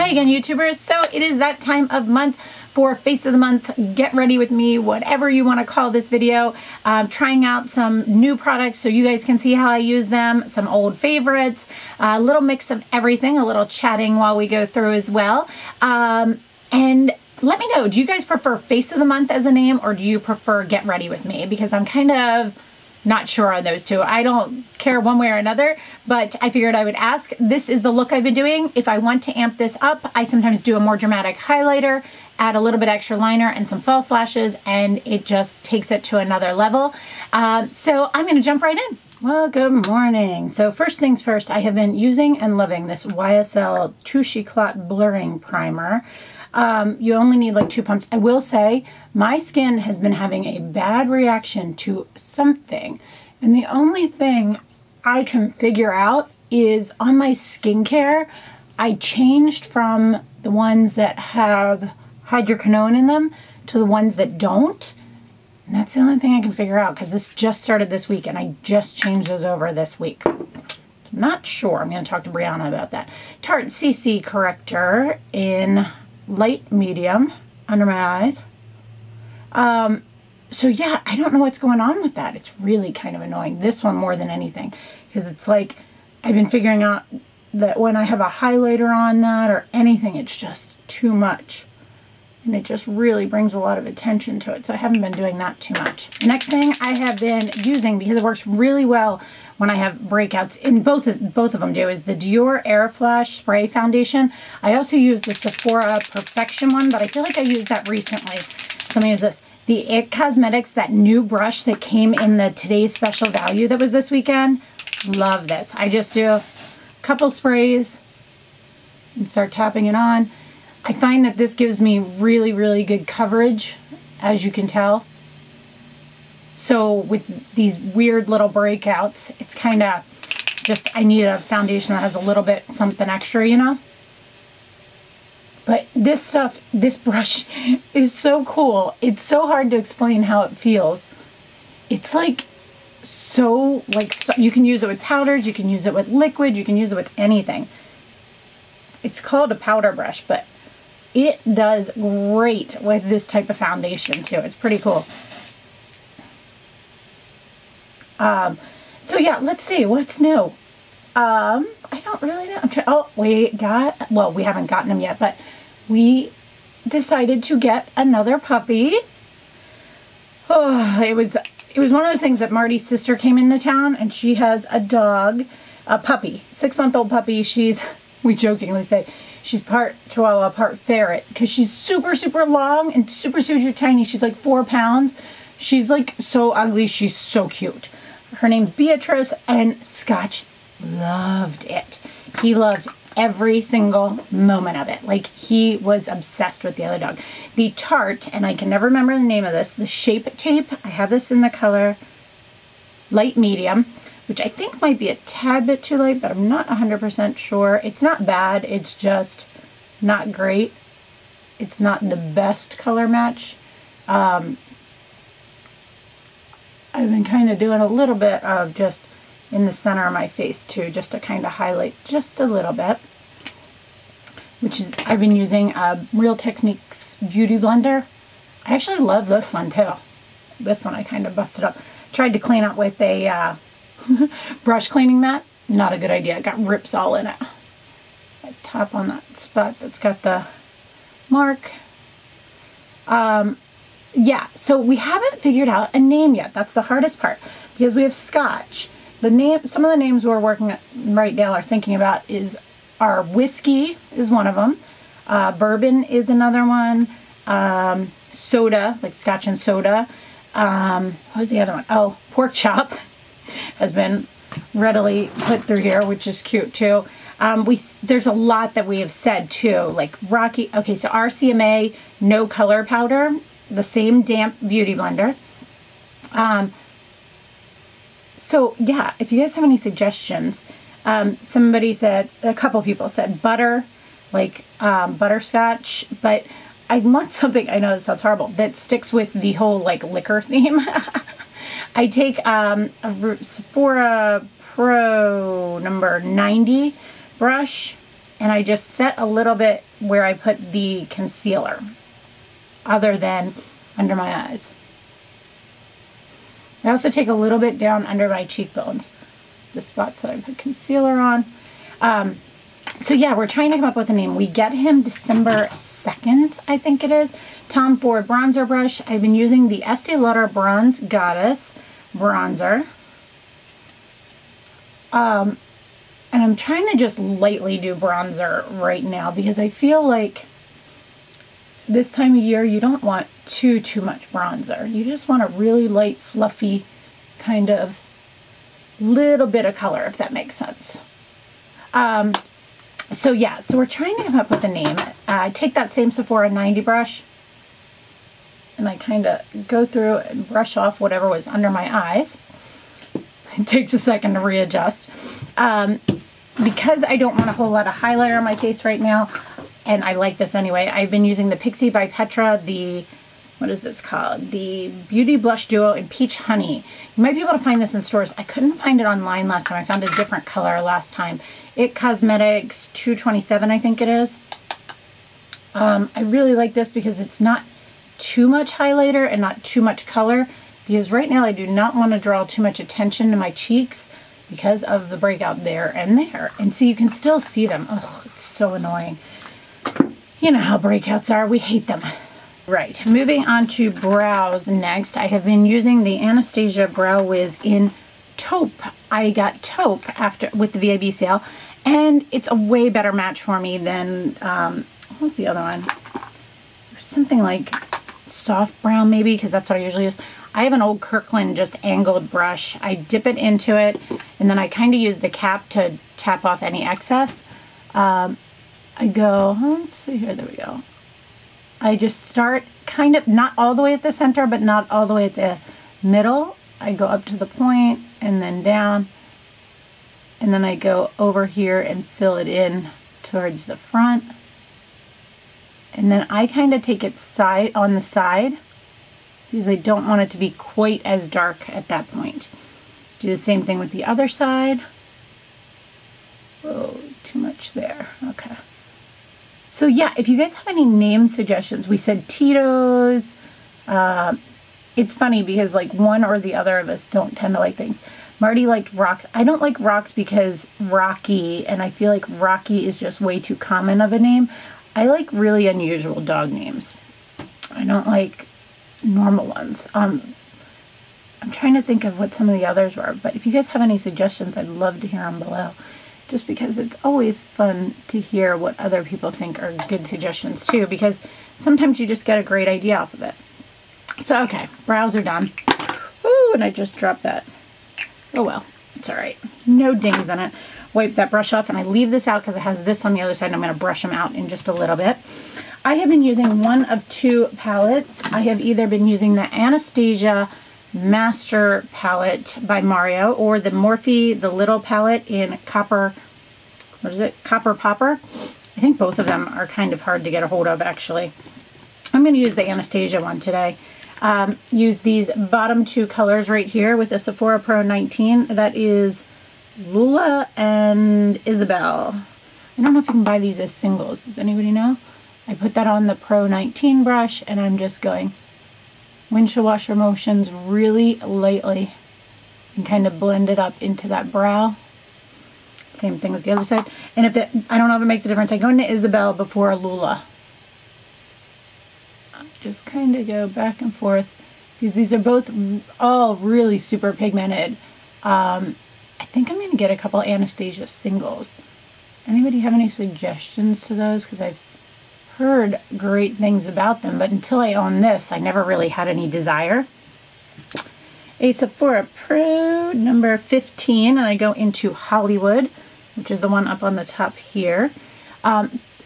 Hi again, YouTubers. So it is that time of month for Face of the Month. Get ready with me, whatever you want to call this video. Trying out some new products so you guys can see how I use them, some old favorites, a little mix of everything, a little chatting while we go through as well. And let me know, do you guys prefer Face of the Month as a name, or do you prefer Get Ready With Me? Because I'm kind of not sure on those two. I don't care one way or another, but I figured I would ask. This is the look I've been doing. If I want to amp this up, I sometimes do a more dramatic highlighter, add a little bit extra liner and some false lashes, and it just takes it to another level. So I'm gonna jump right in. Well, good morning. So first things first, I have been using and loving this YSL Touche Clot Blurring Primer. You only need like 2 pumps. I will say my skin has been having a bad reaction to something, and the only thing I can figure out is on my skincare, I changed from the ones that have hydroquinone in them to the ones that don't, and that's the only thing I can figure out because this just started this week and I just changed those over this week. I'm not sure. I'm going to talk to Brianna about that. Tarte CC Corrector in light medium under my eyes. So yeah, I don't know what's going on with that. It's really kind of annoying. This one more than anything, because it's like I've been figuring out that when I have a highlighter on that or anything, it's just too much. And it just really brings a lot of attention to it. So I haven't been doing that too much. The next thing I have been using, because it works really well when I have breakouts, and both of them do, is the Dior Air Flash Spray Foundation. I also use the Sephora Perfection one, but I feel like I used that recently. So I'm gonna use this. The IT Cosmetics, that new brush that came in the Today's Special Value that was this weekend. Love this. I just do a couple sprays and start tapping it on. I find that this gives me really, really good coverage, as you can tell. So with these weird little breakouts, it's kind of just, I need a foundation that has a little bit something extra, you know? But this stuff, this brush is so cool. It's so hard to explain how it feels. It's like, so you can use it with powders, you can use it with liquid, you can use it with anything. It's called a powder brush, but it does great with this type of foundation too. It's pretty cool. So yeah, let's see what's new. I don't really know. Oh, we haven't gotten them yet, but we decided to get another puppy. Oh, it was one of those things that Marty's sister came into town, and she has a dog, a puppy, 6-month-old puppy. We jokingly say, she's part Chihuahua, part ferret, because she's super, super long and super, super tiny. She's like 4 pounds. She's like so ugly. She's so cute. Her name's Beatrice, and Scotch loved it. He loved every single moment of it. Like, he was obsessed with the other dog. The Tarte, and I can never remember the name of this, the Shape Tape. I have this in the color light medium, which I think might be a tad bit too light, but I'm not 100% sure. It's not bad, it's just not great. It's not the best color match. I've been kind of doing a little bit of just in the center of my face too, just to kind of highlight just a little bit. Which is, I've been using a Real Techniques Beauty Blender. I actually love this one too. This one I kind of busted up. Tried to clean up with a brush cleaning mat. Not a good idea. It got rips all in it. I tap on that spot that's got the mark. Yeah, so we haven't figured out a name yet. That's the hardest part, because we have Scotch. Some of the names we're working at right now, are thinking about, our whiskey is one of them. Bourbon is another one. Soda, like Scotch and soda. What was the other one? Oh, pork chop has been readily put through here, which is cute too. There's a lot that we have said too, like Rocky. Okay, so RCMA No Color Powder, the same damp beauty blender. So yeah, if you guys have any suggestions, somebody said, a couple people said butter, like butterscotch, but I want something, I know that sounds horrible, that sticks with the whole like liquor theme. I take a Sephora Pro number 90 brush, and I just set a little bit where I put the concealer, other than under my eyes. I also take a little bit down under my cheekbones, the spots that I put concealer on. So yeah, we're trying to come up with a name. We get him December 2nd, I think it is. Tom Ford bronzer brush. I've been using the Estee Lauder Bronze Goddess bronzer. And I'm trying to just lightly do bronzer right now because I feel like this time of year you don't want too much bronzer. You just want a really light, fluffy kind of little bit of color, if that makes sense. So yeah, so we're trying to come up with a name. I take that same Sephora 90 brush and I kind of go through and brush off whatever was under my eyes. It takes a second to readjust. Because I don't want a whole lot of highlighter on my face right now, and I like this anyway, I've been using the Pixie by Petra, the, what is this called? The Beauty Blush Duo in Peach Honey. You might be able to find this in stores. I couldn't find it online last time. I found a different color last time. It Cosmetics 227, I think it is. I really like this because it's not too much highlighter and not too much color, because right now I do not want to draw too much attention to my cheeks because of the breakout there and there. And see, you can still see them. Oh, it's so annoying. You know how breakouts are. We hate them. Right, moving on to brows next. I have been using the Anastasia Brow Wiz in Taupe. I got Taupe with the VIB sale, and it's a way better match for me than, what was the other one? Something like soft brown maybe, because that's what I usually use. I have an old Kirkland just angled brush. I dip it into it, and then I kind of use the cap to tap off any excess. I go, let's see here, there we go. I just start kind of, not all the way at the center, but not all the way at the middle. I go up to the point, and then down, and then I go over here and fill it in towards the front. And then I kind of take it on the side, because I don't want it to be quite as dark at that point. Do the same thing with the other side. Oh, too much there. Okay. So yeah, if you guys have any name suggestions, we said Tito's. It's funny because like one or the other of us don't tend to like things. Marty liked Rocks. I don't like Rocks because Rocky, and I feel like Rocky is just way too common of a name. I like really unusual dog names. I don't like normal ones. I'm trying to think of what some of the others were, but if you guys have any suggestions, I'd love to hear them below, just because it's always fun to hear what other people think are good suggestions too, because sometimes you just get a great idea off of it. So okay, brows are done. Ooh, and I just dropped that. Oh well, it's all right. No dings in it. Wipe that brush off, and I leave this out because it has this on the other side, and I'm going to brush them out in just a little bit. I have been using one of two palettes. I have either been using the Anastasia Master palette by Mario, or the Morphe, the little palette in Copper, what is it? Copper Popper. I think both of them are kind of hard to get a hold of, actually. I'm going to use the Anastasia one today. Use these bottom two colors right here with the Sephora Pro 19. That is Lula and Isabel. I don't know if you can buy these as singles. Does anybody know? I put that on the Pro 19 brush, and I'm just going windshield washer motions really lightly and kind of blend it up into that brow. Same thing with the other side. And if it, I don't know if it makes a difference, I go into Isabel before Lula. Just kind of go back and forth, because these are both all really super pigmented. I think I'm going to get a couple Anastasia singles. Anybody have any suggestions to those? Because I've heard great things about them, but until I own this, I never really had any desire. A Sephora Pro number 15, and I go into Hollywood, which is the one up on the top here.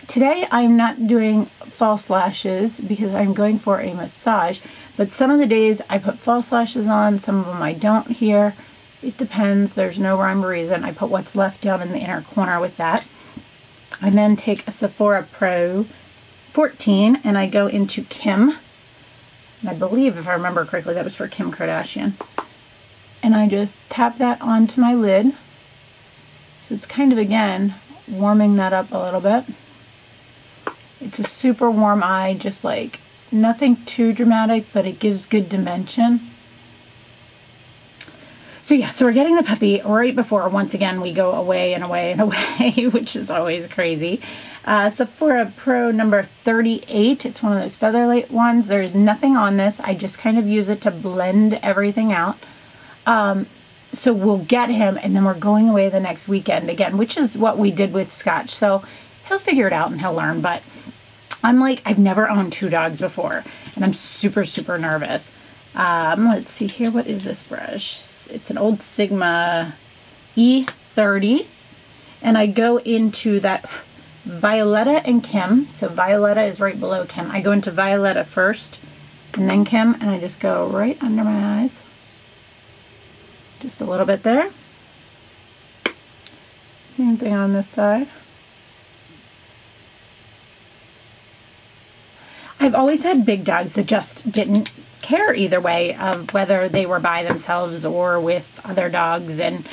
Today I'm not doing false lashes because I'm going for a massage, but some of the days I put false lashes on, some of them I don't here. It depends. There's no rhyme or reason. I put what's left down in the inner corner with that. I then take a Sephora Pro 14 and I go into Kim. And I believe, if I remember correctly, that was for Kim Kardashian. And I just tap that onto my lid. So it's kind of, again, warming that up a little bit. It's a super warm eye, just like nothing too dramatic, but it gives good dimension. So yeah, so we're getting the puppy right before, once again, we go away and away and away, which is always crazy. Sephora Pro number 38. It's one of those featherlight ones. There's nothing on this. I just kind of use it to blend everything out. So we'll get him, and then we're going away the next weekend again, which is what we did with Scotch. So he'll figure it out and he'll learn. But I'm like, I've never owned 2 dogs before, and I'm super, super nervous. Let's see here. What is this brush? It's an old Sigma E30, and I go into that Violetta and Kim. So Violetta is right below Kim. I go into Violetta first and then Kim, and I just go right under my eyes. Just a little bit there. Same thing on this side. I've always had big dogs that just didn't care either way of whether they were by themselves or with other dogs, and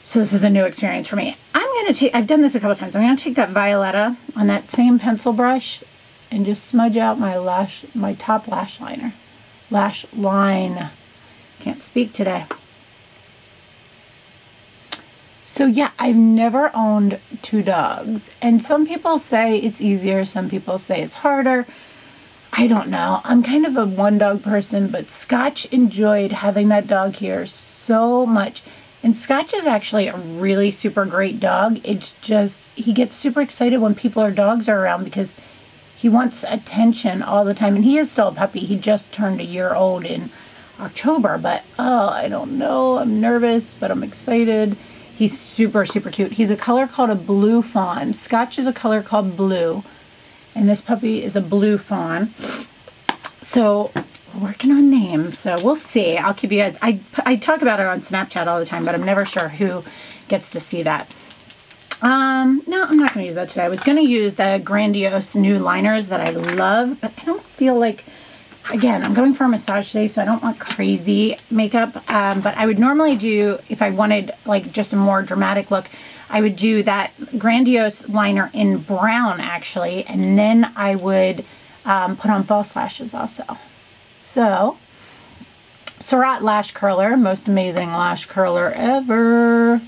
so this is a new experience for me. I've done this a couple times. I'm going to take that Violetta on that same pencil brush and just smudge out my top lash liner. Lash line. Can't speak today. So yeah, I've never owned 2 dogs, and some people say it's easier, some people say it's harder. I don't know. I'm kind of a 1-dog person, but Scotch enjoyed having that dog here so much. And Scotch is actually a really super great dog. It's just, he gets super excited when dogs are around because he wants attention all the time. And he is still a puppy. He just turned a year old in October, but oh, I don't know. I'm nervous, but I'm excited. He's super, super cute. He's a color called a blue fawn. Scotch is a color called blue, and this puppy is a blue fawn. So we're working on names, so we'll see. I'll keep you guys, I talk about it on Snapchat all the time, but I'm never sure who gets to see that. No, I'm not going to use that today. I was going to use the Grandiose new liners that I love, but I don't feel like, again, I'm going for a massage today, so I don't want crazy makeup, but I would normally do, if I wanted like just a more dramatic look, I would do that Grandiose liner in brown actually, and then I would put on false lashes also. So, Surratt lash curler, most amazing lash curler ever.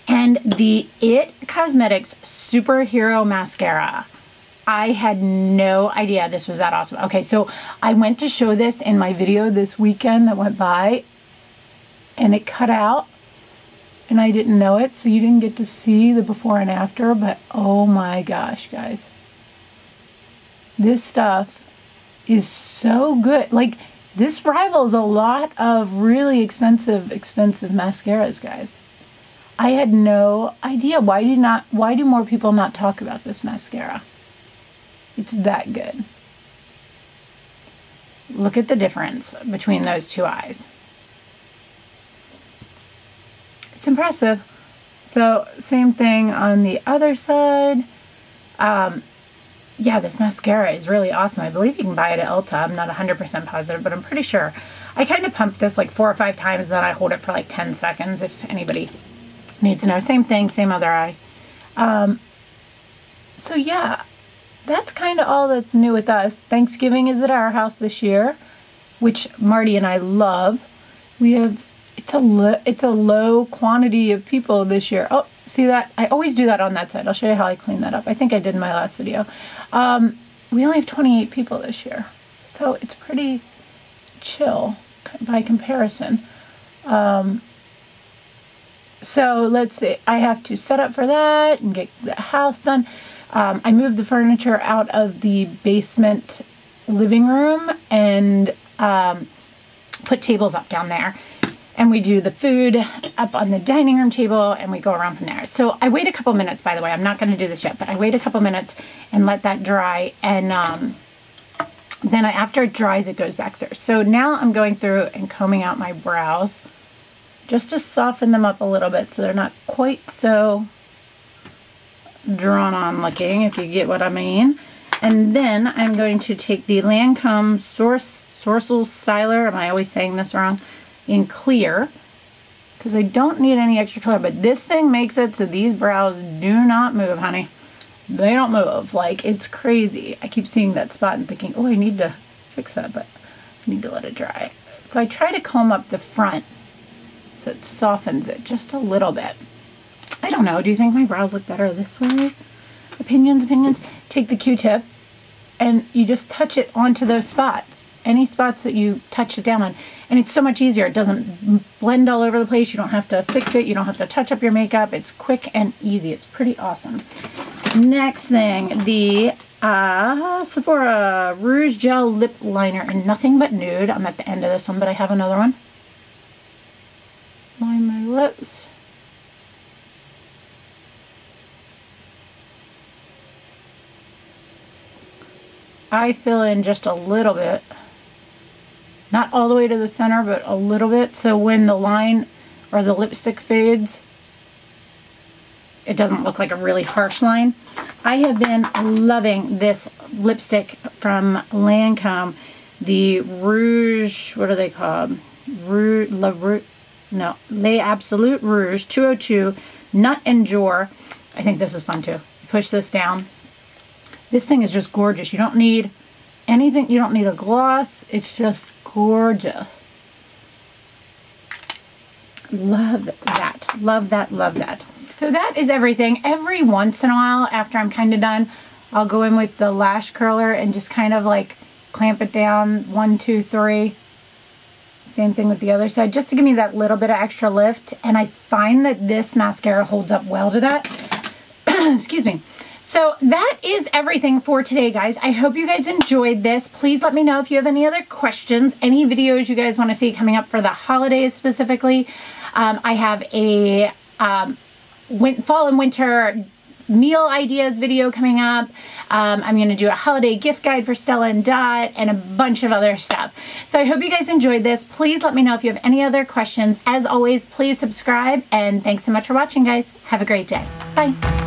And the It Cosmetics Superhero Mascara. I had no idea this was that awesome. Okay, so I went to show this in my video this weekend that went by, and it cut out, and I didn't know it, so you didn't get to see the before and after, but oh my gosh, guys. This stuff is so good. Like, this rivals a lot of really expensive mascaras, guys. I had no idea. Why do more people not talk about this mascara? It's that good. Look at the difference between those 2 eyes. It's impressive. So same thing on the other side. Yeah, this mascara is really awesome. I believe you can buy it at Ulta. I'm not 100% positive, but I'm pretty sure. I kind of pump this like 4 or 5 times, then I hold it for like 10 seconds if anybody needs to know. Same thing, same other eye. So yeah, that's kind of all that's new with us. Thanksgiving is at our house this year, which Marty and I love. We have, it's a low quantity of people this year. Oh, see that? I always do that on that side. I'll show you how I clean that up. I think I did in my last video. We only have 28 people this year, so it's pretty chill by comparison. So let's see. I have to set up for that and get the house done. I moved the furniture out of the basement living room and put tables up down there. And we do the food up on the dining room table, and we go around from there. So I wait a couple minutes, by the way. I'm not going to do this yet, but I wait a couple minutes and let that dry. And then after it dries, it goes back there. So now I'm going through and combing out my brows just to soften them up a little bit so they're not quite so drawn on looking, if you get what I mean. And then I'm going to take the Lancome Sourcel Styler. Am I always saying this wrong? In clear. because I don't need any extra color, but this thing makes it so these brows do not move, honey. They don't move. Like, it's crazy. I keep seeing that spot and thinking, oh, I need to fix that, but I need to let it dry. So I try to comb up the front so it softens it just a little bit. I don't know. Do you think my brows look better this way? Opinions, opinions. Take the Q-tip and you just touch it onto those spots. Any spots that you touch it down on. And it's so much easier. It doesn't blend all over the place. You don't have to fix it. You don't have to touch up your makeup. It's quick and easy. It's pretty awesome. Next thing, the Sephora Rouge Gel Lip Liner in Nothing But Nude. I'm at the end of this one, but I have another one. Line my lips. I fill in just a little bit. Not all the way to the center, but a little bit. So when the line or the lipstick fades, it doesn't look like a really harsh line. I have been loving this lipstick from Lancome. The Rouge, what are they called? Les Absolute Rouge 202 Nut and Jour. I think this is fun too. Push this down. This thing is just gorgeous. You don't need anything. You don't need a gloss. It's just gorgeous. Love that. Love that. Love that. So that is everything. Every once in a while, after I'm kind of done, I'll go in with the lash curler and just kind of like clamp it down. 1, 2, 3. Same thing with the other side, just to give me that little bit of extra lift. And I find that this mascara holds up well to that. Excuse me. So that is everything for today, guys. I hope you guys enjoyed this. Please let me know if you have any other questions, any videos you guys want to see coming up for the holidays specifically. I have a fall and winter meal ideas video coming up. I'm going to do a holiday gift guide for Stella and Dot and a bunch of other stuff. So I hope you guys enjoyed this. Please let me know if you have any other questions. As always, please subscribe, and thanks so much for watching, guys. Have a great day. Bye.